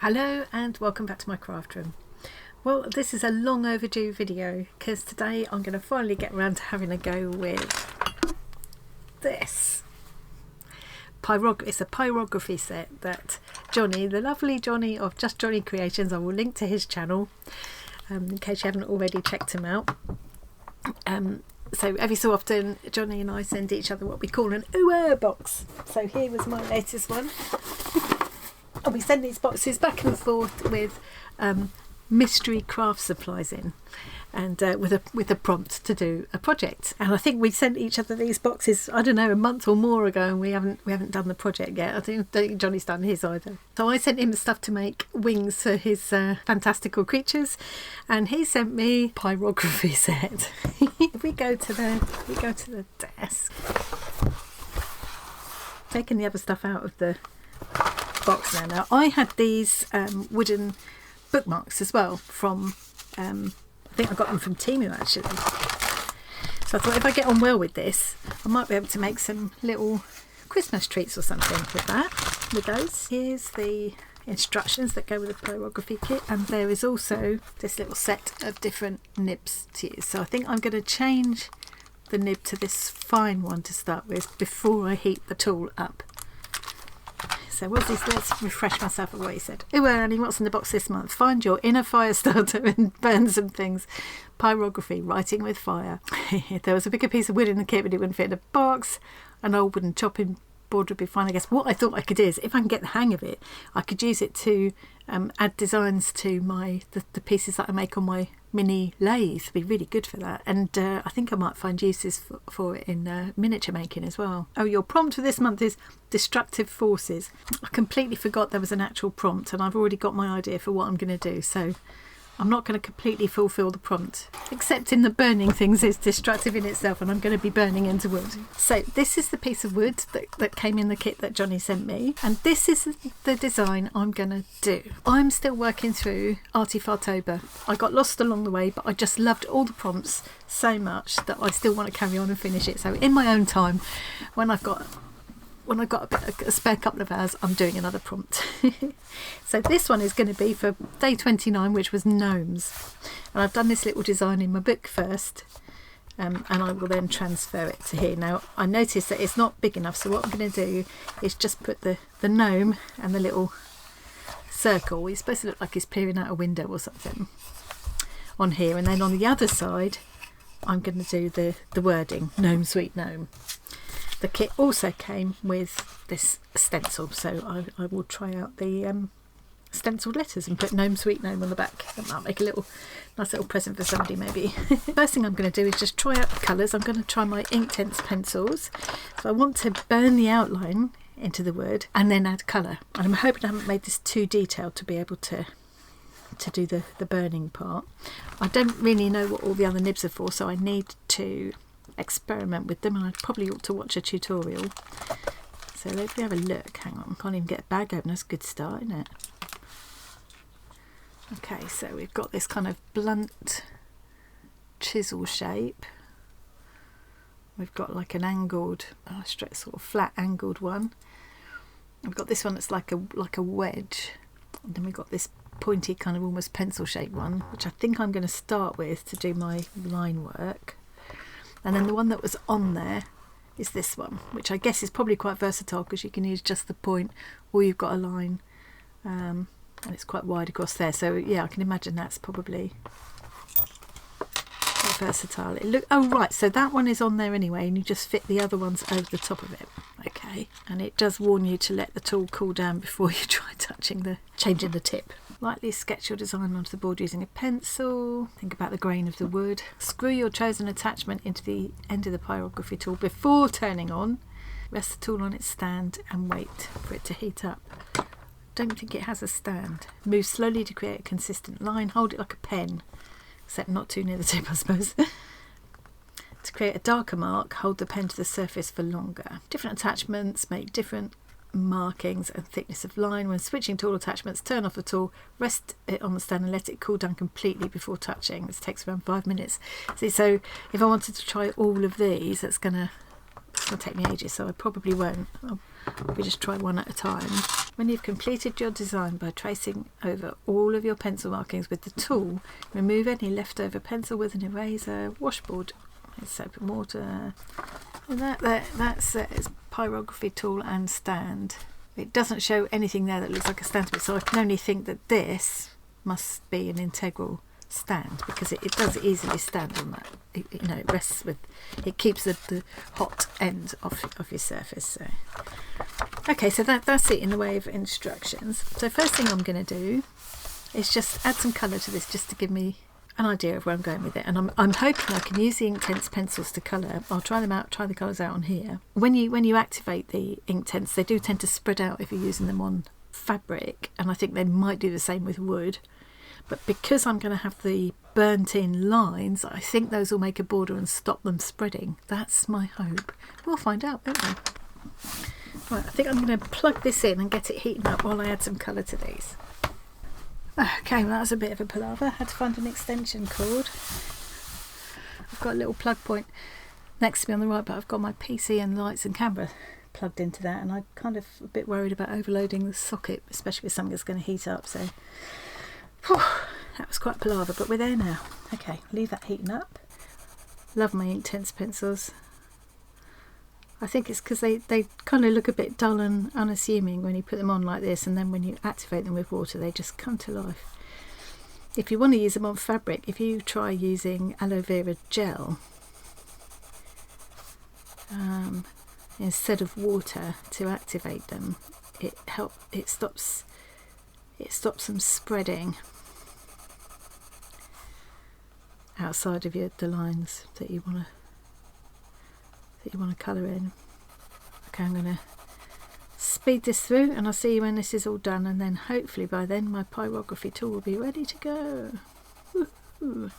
Hello and welcome back to my craft room. Well, this is a long overdue video because today I'm going to finally get around to having a go with this. It's a pyrography set that Johnny, the lovely Johnny of Just Johnny Creations, I will link to his channel in case you haven't already checked him out. So every so often Johnny and I send each other what we call an ooh box. So here was my latest one. And we send these boxes back and forth with mystery craft supplies in, and with a prompt to do a project. And I think we sent each other these boxes, I don't know, a month or more ago, and we haven't done the project yet. I don't think Johnny's done his either. So I sent him stuff to make wings for his fantastical creatures, and he sent me pyrography set. If we go to the desk, taking the other stuff out of the box now. I had these wooden bookmarks as well from I think I got them from Temu actually. So I thought if I get on well with this, I might be able to make some little Christmas treats or something with those. Here's the instructions that go with the pyrography kit, and there is also this little set of different nibs to use. So I think I'm going to change the nib to this fine one to start with before I heat the tool up. So what's this? Let's refresh myself of what he said. Oh, Annie, what's in the box this month? Find your inner fire starter and burn some things. Pyrography, writing with fire. There was a bigger piece of wood in the kit, but it wouldn't fit in a box. An old wooden chopping board would be fine, I guess. What I thought I could do is, if I can get the hang of it, I could use it to add designs to the pieces that I make on my mini lathe. It'd be really good for that, and I think I might find uses for it in miniature making as well. Oh, your prompt for this month is destructive forces. I completely forgot there was an actual prompt, and I've already got my idea for what I'm going to do, so I'm not going to completely fulfill the prompt, except in the burning things is destructive in itself, and I'm going to be burning into wood. So this is the piece of wood that came in the kit that Johnny sent me, and this is the design I'm going to do. I'm still working through Artifartober. I got lost along the way, but I just loved all the prompts so much that I still want to carry on and finish it. So in my own time, when I've got a spare couple of hours, I'm doing another prompt. So this one is going to be for day 29, which was gnomes, and I've done this little design in my book first, and I will then transfer it to here. Now I noticed that it's not big enough, so what I'm going to do is just put the gnome and the little circle, he's supposed to look like he's peering out a window or something, on here, and then on the other side I'm going to do the wording, gnome sweet gnome. The kit also came with this stencil, so I will try out the stenciled letters and put gnome sweet gnome on the back. That might make a nice little present for somebody maybe. First thing I'm going to do is just try out the colours. I'm going to try my Inktense pencils. So I want to burn the outline into the word and then add colour. And I'm hoping I haven't made this too detailed to be able to do the burning part. I don't really know what all the other nibs are for, so I need to experiment with them, and I probably ought to watch a tutorial. So let me have a look. Hang on, can't even get a bag open. That's a good start, isn't it? Okay, so we've got this kind of blunt chisel shape. We've got like an angled, straight sort of flat angled one. We've got this one that's like a wedge, and then we've got this pointy kind of almost pencil shaped one, which I think I'm going to start with to do my line work. And then the one that was on there is this one, which I guess is probably quite versatile because you can use just the point, or you've got a line, and it's quite wide across there. So yeah, I can imagine that's probably quite versatile. Oh right, so that one is on there anyway, and you just fit the other ones over the top of it. Okay, and it does warn you to let the tool cool down before you try changing the tip. Lightly sketch your design onto the board using a pencil. Think about the grain of the wood. Screw your chosen attachment into the end of the pyrography tool before turning on. Rest the tool on its stand and wait for it to heat up. Don't think it has a stand. Move slowly to create a consistent line. Hold it like a pen, except not too near the tip, I suppose. To create a darker mark, hold the pen to the surface for longer. Different attachments make different markings and thickness of line. When switching tool attachments, turn off the tool, rest it on the stand and let it cool down completely before touching. This takes around 5 minutes. See, so if I wanted to try all of these, it's gonna take me ages, so I probably won't. We just try one at a time. When you've completed your design by tracing over all of your pencil markings with the tool, remove any leftover pencil with an eraser, washboard, soap and water. And that's its pyrography tool and stand. It doesn't show anything there that looks like a stand to me, so I can only think that this must be an integral stand, because it does easily stand on that. It rests with, it keeps the hot end of your surface. So okay, so that's it in the way of instructions. So first thing I'm going to do is just add some colour to this, just to give me an idea of where I'm going with it. And I'm hoping I can use the Inktense pencils to colour. I'll try them out, try the colours out on here. When you activate the Inktense, they do tend to spread out if you're using them on fabric, and I think they might do the same with wood. But because I'm going to have the burnt in lines, I think those will make a border and stop them spreading. That's my hope. We'll find out, won't we? Right, I think I'm going to plug this in and get it heating up while I add some colour to these. Okay, well that was a bit of a palaver. I had to find an extension cord. I've got a little plug point next to me on the right, but I've got my PC and lights and camera plugged into that, and I'm kind of a bit worried about overloading the socket, especially with something that's going to heat up. So whew, that was quite palaver, but we're there now. Okay, leave that heating up. Love my Inktense pencils. I think it's because they kind of look a bit dull and unassuming when you put them on like this, and then when you activate them with water they just come to life. If you want to use them on fabric, if you try using aloe vera gel instead of water to activate them, it stops them spreading outside of the lines that you want to colour in. Okay, I'm going to speed this through and I'll see you when this is all done, and then hopefully by then my pyrography tool will be ready to go. Woo-hoo.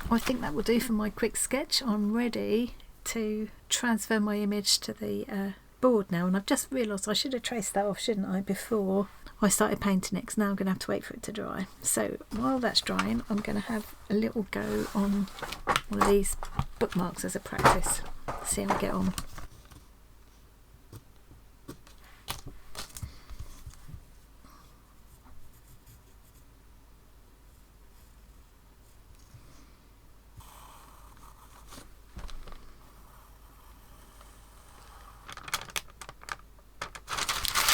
I think that will do for my quick sketch. I'm ready to transfer my image to the board now, and I've just realised I should have traced that off, shouldn't I, before I started painting it, because now I'm going to have to wait for it to dry. So while that's drying, I'm going to have a little go on one of these bookmarks as a practice. See how I get on.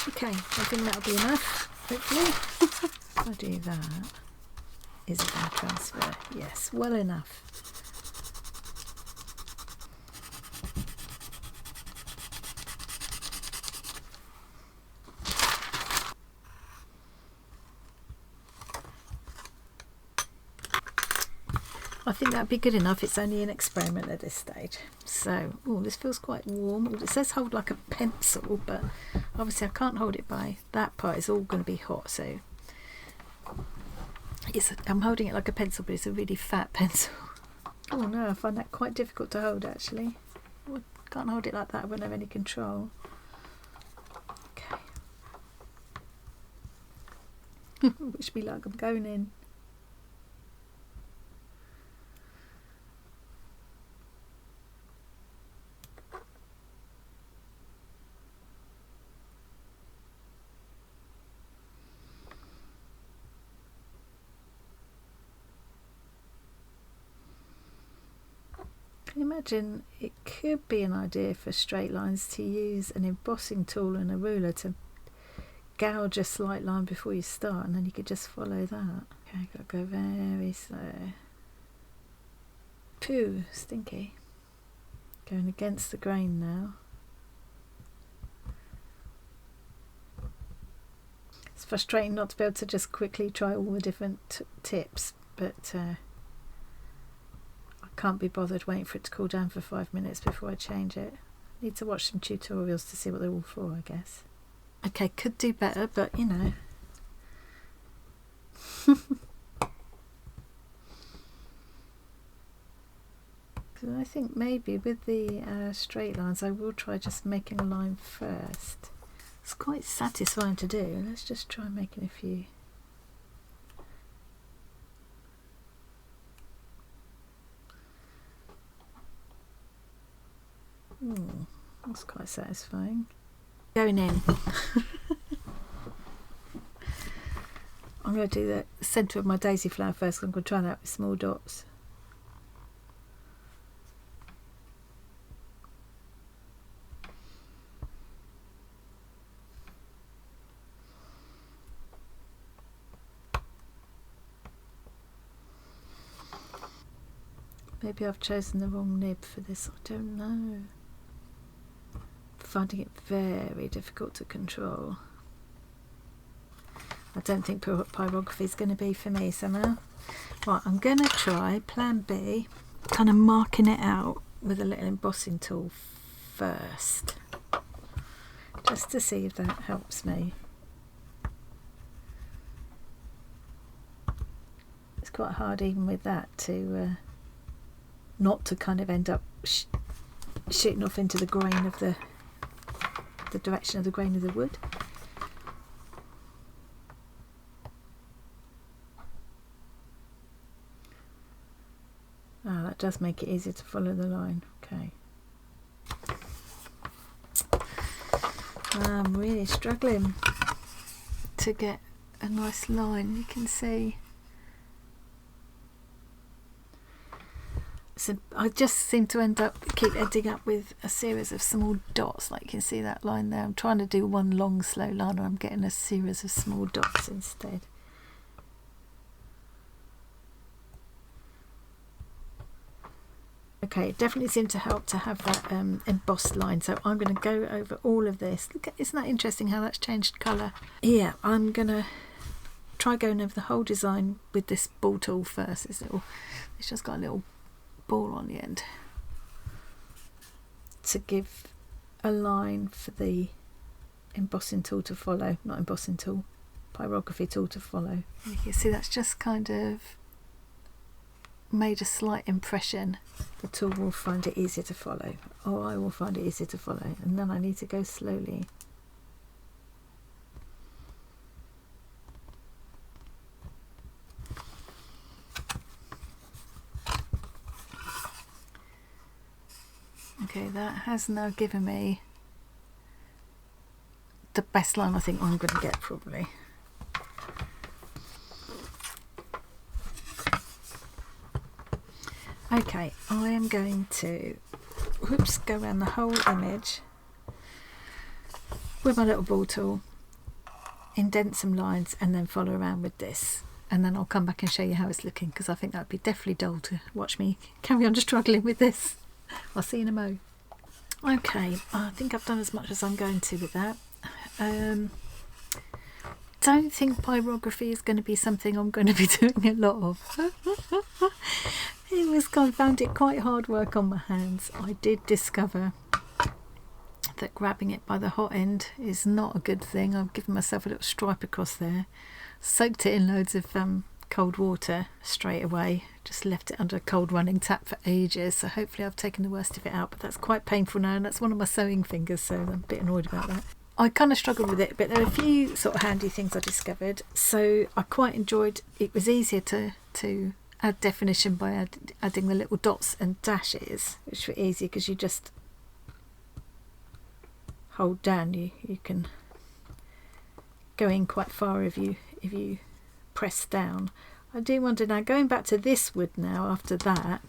Okay, I think that'll be enough, hopefully. If I do that, is it going to transfer? Yes, well enough. I think that'd be good enough. It's only an experiment at this stage. So, oh, this feels quite warm. It says hold like a pencil, but obviously I can't hold it by that part. It's all going to be hot. So I'm holding it like a pencil, but it's a really fat pencil. Oh no, I find that quite difficult to hold actually. I can't hold it like that. I won't have any control. Okay. Which be like I'm going in. Can you imagine it could be an idea for straight lines to use an embossing tool and a ruler to gouge a slight line before you start, and then you could just follow that. Okay, gotta go very slow. Pooh, stinky. Going against the grain now. It's frustrating not to be able to just quickly try all the different tips, but I can't be bothered waiting for it to cool down for 5 minutes before I change it. I need to watch some tutorials to see what they're all for, I guess. Okay, could do better, but you know. So I think maybe with the straight lines I will try just making a line first. It's quite satisfying to do. Let's just try making a few. That's quite satisfying. Going in. I'm going to do the centre of my daisy flower first. I'm going to try that with small dots. Maybe I've chosen the wrong nib for this, I don't know. Finding it very difficult to control. I don't think pyrography is going to be for me somehow. Right, I'm going to try plan B, kind of marking it out with a little embossing tool first, just to see if that helps me. It's quite hard even with that to not to kind of end up shooting off into the grain of the direction of the grain of the wood. Ah, that does make it easier to follow the line. Okay. I'm really struggling to get a nice line, you can see. So I just seem to keep ending up with a series of small dots, like you can see that line there. I'm trying to do one long slow line and I'm getting a series of small dots instead. Okay, it definitely seemed to help to have that embossed line, so I'm going to go over all of this. Look, isn't that interesting how that's changed colour? Yeah, I'm going to try going over the whole design with this ball tool first. It's just got a little ball on the end to give a line for the embossing tool to follow, not embossing tool, pyrography tool to follow. You can see that's just kind of made a slight impression. The tool will find it easier to follow, or I will find it easier to follow, and then I need to go slowly. Okay, that has now given me the best line I think I'm going to get probably. Okay, I am going to go around the whole image with my little ball tool, indent some lines and then follow around with this, and then I'll come back and show you how it's looking, because I think that would be definitely dull to watch me carry on just struggling with this. I'll see you in a mo. Okay, I think I've done as much as I'm going to with that. Don't think pyrography is going to be something I'm going to be doing a lot of. I found it quite hard work on my hands. I did discover that grabbing it by the hot end is not a good thing. I've given myself a little stripe across there, soaked it in loads of cold water straight away, just left it under a cold running tap for ages, so hopefully I've taken the worst of it out, but that's quite painful now, and that's one of my sewing fingers, so I'm a bit annoyed about that. I kind of struggled with it, but there are a few sort of handy things I discovered. So I quite enjoyed, it was easier to add definition by adding the little dots and dashes, which were easier because you just hold down, you can go in quite far if you press down. I do wonder now, going back to this wood now after that,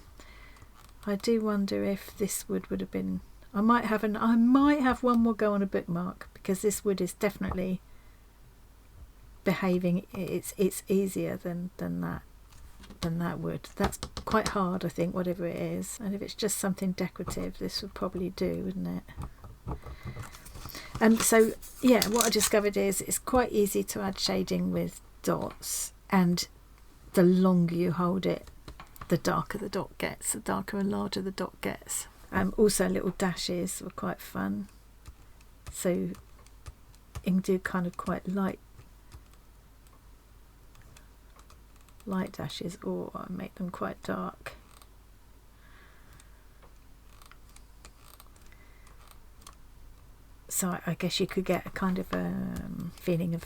I do wonder if this wood would have been, I might have one more go on a bookmark, because this wood is definitely behaving, it's easier than that wood. That's quite hard, I think, whatever it is, and if it's just something decorative, this would probably do, wouldn't it? So yeah, what I discovered is it's quite easy to add shading with dots, and the longer you hold it, the darker the dot gets, the darker and larger the dot gets. Also little dashes were quite fun, so you can do kind of quite light dashes, or make them quite dark. So I guess you could get a kind of feeling of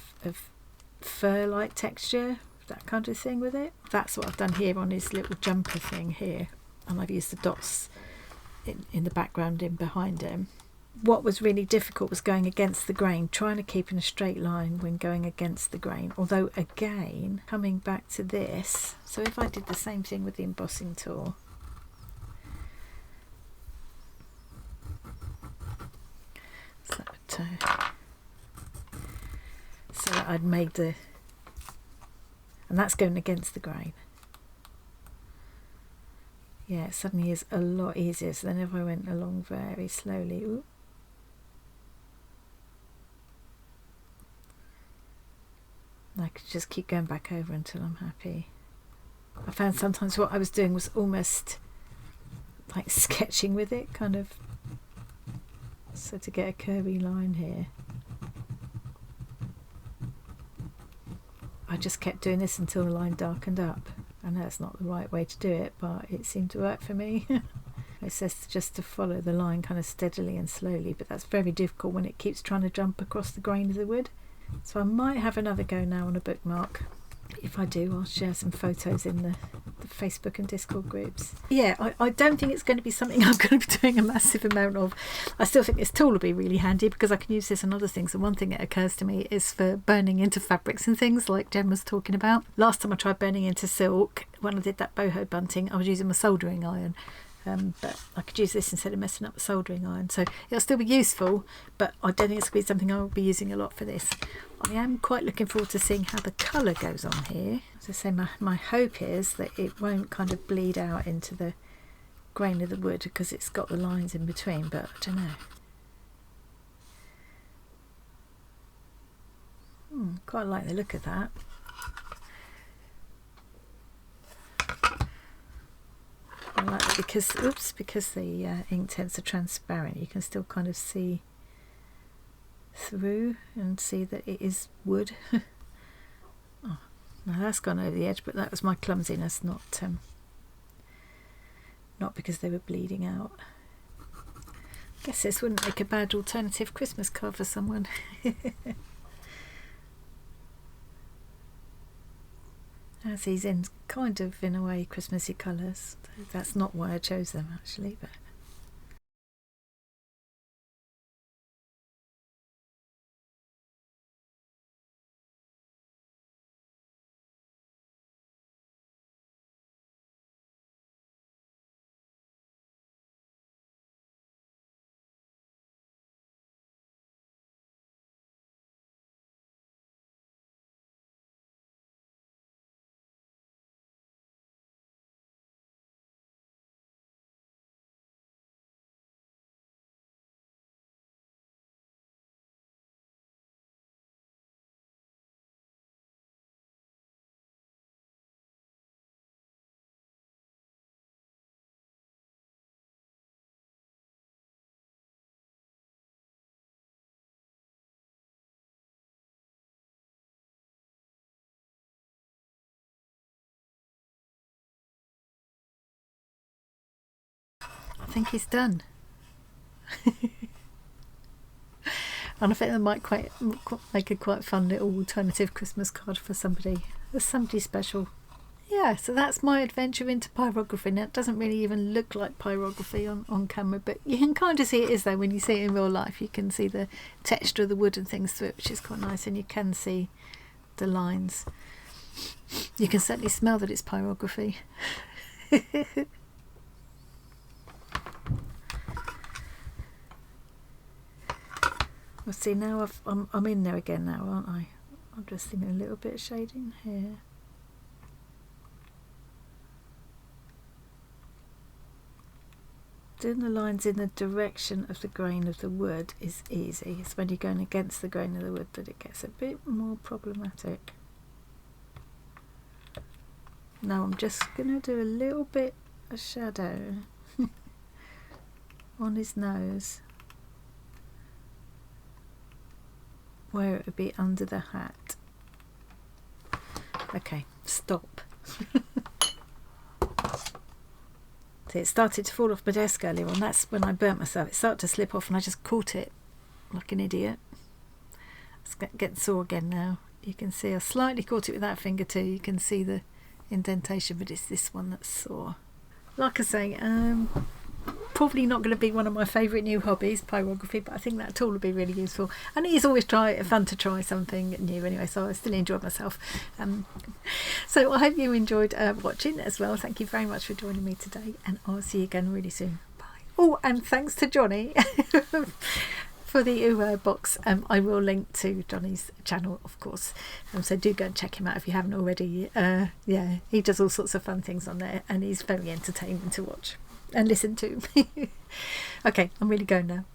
fur-like texture, that kind of thing with it. That's what I've done here on his little jumper thing here, and I've used the dots in the background in behind him. What was really difficult was going against the grain, trying to keep in a straight line when going against the grain. Although again, coming back to this, so if I did the same thing with the embossing tool, so that I'd made the, and that's going against the grain. Yeah, it suddenly is a lot easier. So then if I went along very slowly, ooh, I could just keep going back over until I'm happy. I found sometimes what I was doing was almost like sketching with it, kind of, so to get a curvy line here. I just kept doing this until the line darkened up. I know it's not the right way to do it, but it seemed to work for me. It says just to follow the line kind of steadily and slowly, but that's very difficult when it keeps trying to jump across the grain of the wood. So I might have another go now on a bookmark. If I do, I'll share some photos in the Facebook and Discord groups. Yeah, I don't think it's going to be something I'm going to be doing a massive amount of. I still think this tool will be really handy because I can use this on other things. And one thing that occurs to me is for burning into fabrics and things like Jen was talking about. Last time I tried burning into silk, when I did that boho bunting, I was using my soldering iron. But I could use this instead of messing up the soldering iron, so it'll still be useful, but I don't think it's going to be something I'll be using a lot for this. I am quite looking forward to seeing how the colour goes on here. As I say, my hope is that it won't kind of bleed out into the grain of the wood because it's got the lines in between, but I don't know. Quite like the look of that. I like that because the Inktense are transparent, you can still kind of see through and see that it is wood. Oh, now that's gone over the edge, but that was my clumsiness, not because they were bleeding out. I guess this wouldn't make a bad alternative Christmas card for someone. As he's in kind of, in a way, Christmassy colours. That's not why I chose them actually, but I think he's done. And I think that might make a quite fun little alternative Christmas card for somebody. There's somebody special. Yeah, so that's my adventure into pyrography. Now, it doesn't really even look like pyrography on camera, but you can kind of see it is, though, when you see it in real life. You can see the texture of the wood and things through it, which is quite nice, and you can see the lines. You can certainly smell that it's pyrography. Well, see, now I'm in there again now, aren't I? I'm just thinking a little bit of shading here. Doing the lines in the direction of the grain of the wood is easy. It's when you're going against the grain of the wood that it gets a bit more problematic. Now I'm just going to do a little bit of shadow on his nose, where it would be under the hat. Okay, stop. See, it started to fall off my desk earlier on. That's when I burnt myself. It started to slip off and I just caught it like an idiot. It's getting sore again now. You can see I slightly caught it with that finger too. You can see the indentation, but it's this one that's sore. Like I say, probably not going to be one of my favourite new hobbies, pyrography, but I think that tool would be really useful, and it is always fun to try something new anyway, so I still enjoyed myself. So I hope you enjoyed watching as well. Thank you very much for joining me today, and I'll see you again really soon. Bye. Oh, and thanks to Johnny for the box. I will link to Johnny's channel, of course, so do go and check him out if you haven't already. Yeah, he does all sorts of fun things on there, and he's very entertaining to watch and listen to. Okay, I'm really going now.